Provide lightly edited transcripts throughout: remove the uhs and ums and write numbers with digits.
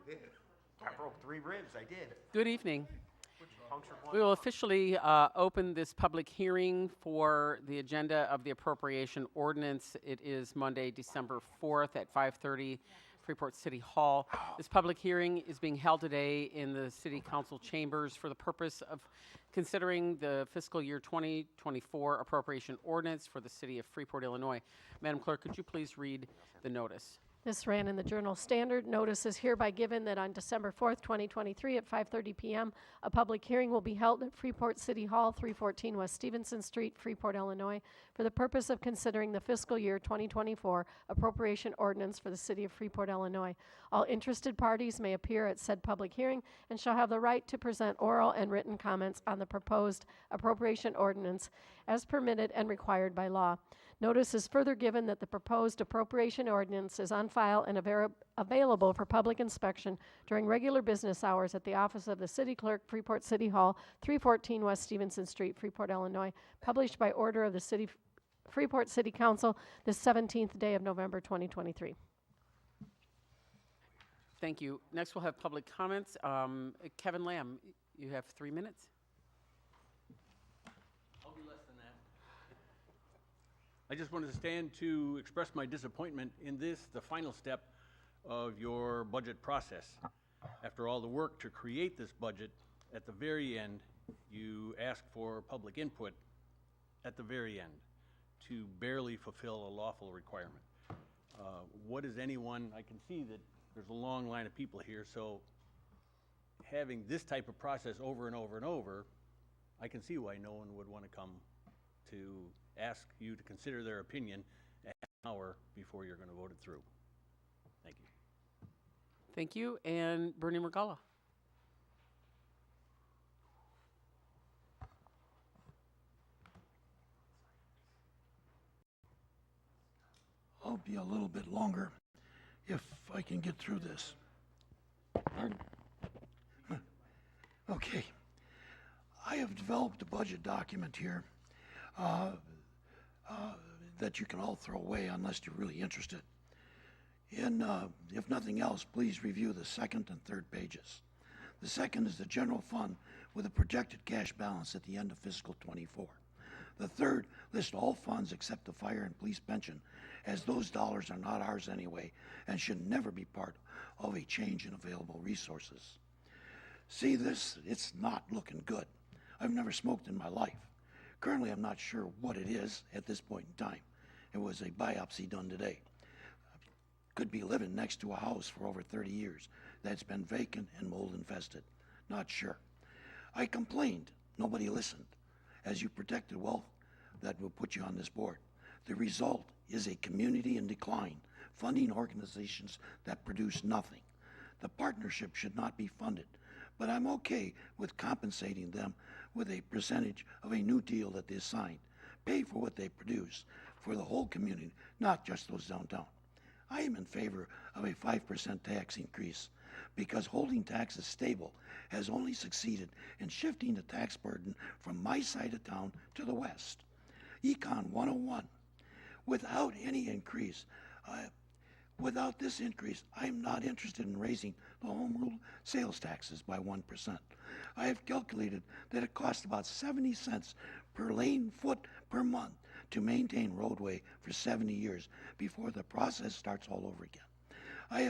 I broke 3 ribs, I did. Good evening. Punctured one. We will officially open this public hearing for the agenda of the appropriation ordinance. It is Monday, December 4th at 5:30, Freeport City Hall. This public hearing is being held today in the City Council chambers for the purpose of considering the fiscal year 2024 appropriation ordinance for the City of Freeport, Illinois. Madam Clerk, could you please read the notice? This ran in the Journal Standard. Notice is hereby given that on December 4th, 2023 at 5:30 p.m., a public hearing will be held at Freeport City Hall, 314 West Stevenson Street, Freeport, Illinois, for the purpose of considering the fiscal year 2024 appropriation ordinance for the City of Freeport, Illinois. All interested parties may appear at said public hearing and shall have the right to present oral and written comments on the proposed appropriation ordinance as permitted and required by law. Notice is further given that the proposed appropriation ordinance is on file and available for public inspection during regular business hours at the office of the City Clerk, Freeport City Hall, 314 West Stevenson Street, Freeport, Illinois, published by order of the Freeport City Council this 17th day of November 2023. Thank you. Next, we'll have public comments. Kevin Lamb, you have 3 minutes. I just wanted to stand to express my disappointment in this, the final step of your budget process. After all the work to create this budget, at the very end, you ask for public input at the very end to barely fulfill a lawful requirement. What is anyone, I can see that there's a long line of people here, so having this type of process over and over and over, I can see why no one would want to come to ask you to consider their opinion a half an hour before you're going to vote it through. Thank you. Thank you. And Bernie Mergala. I'll be a little bit longer if I can get through this. Pardon? Okay. I have developed a budget document here that you can all throw away unless you're really interested. If nothing else, please review the second and third pages. The second is the general fund with a projected cash balance at the end of fiscal 24. The third lists all funds except the fire and police pension, as those dollars are not ours anyway and should never be part of a change in available resources. See this? It's not looking good. I've never smoked in my life. Currently, I'm not sure what it is at this point in time. It was a biopsy done today. Could be living next to a house for over 30 years that's been vacant and mold infested. Not sure. I complained. Nobody listened. As you protected wealth that will put you on this board. The result is a community in decline, funding organizations that produce nothing. The partnership should not be funded, but I'm okay with compensating them with a percentage of a new deal that they signed. Pay for what they produce for the whole community, not just those downtown. I am in favor of a 5% tax increase because holding taxes stable has only succeeded in shifting the tax burden from my side of town to the west. Econ 101. Without any increase, without this increase, I am not interested in raising the home rule sales taxes by 1%. I have calculated that it costs about 70 cents per lane foot per month to maintain roadway for 70 years before the process starts all over again. I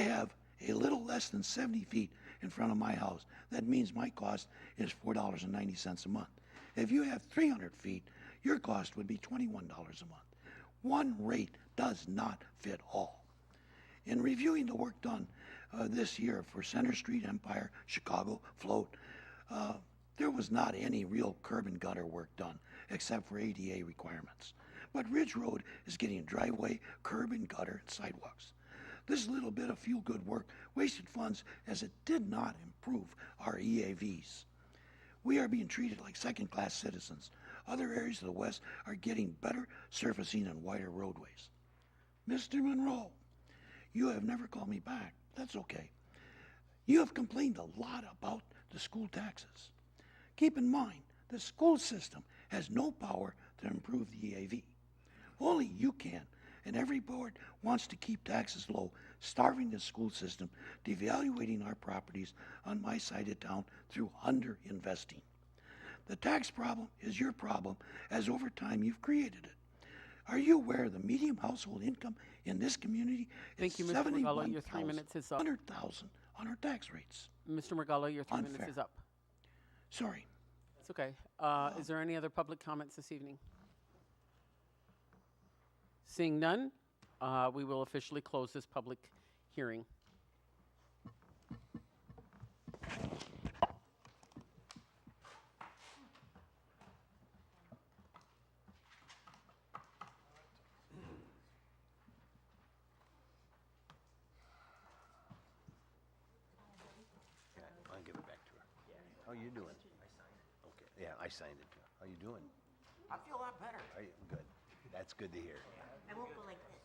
have a little less than 70 feet in front of my house. That means my cost is $4.90 a month. If you have 300 feet, your cost would be $21 a month. One rate does not fit all. In reviewing the work done this year for Center Street, Empire, Chicago, Float, there was not any real curb and gutter work done except for ADA requirements. But Ridge Road is getting driveway, curb and gutter, and sidewalks. This little bit of feel-good work wasted funds as it did not improve our EAVs. We are being treated like second-class citizens. Other areas of the West are getting better surfacing and wider roadways. Mr. Monroe, you have never called me back. That's okay. You have complained a lot about the school taxes. Keep in mind, the school system has no power to improve the EAV. Only you can, and every board wants to keep taxes low, starving the school system, devaluating our properties on my side of town through underinvesting. The tax problem is your problem, as over time you've created it. Are you aware the median household income in this community Thank is you, Mr. Margallo. Your 3 minutes is up. $100,000 on our tax rates? Mr. Margallo, your 3 minutes Unfair. is up. Sorry. It's okay. Is there any other public comments this evening? Seeing none, we will officially close this public hearing. Yeah, I'll give it back to her. How you doing? Okay, yeah, I signed it too. How you doing? I feel a lot better. Are you, good. That's good to hear. I won't go like this.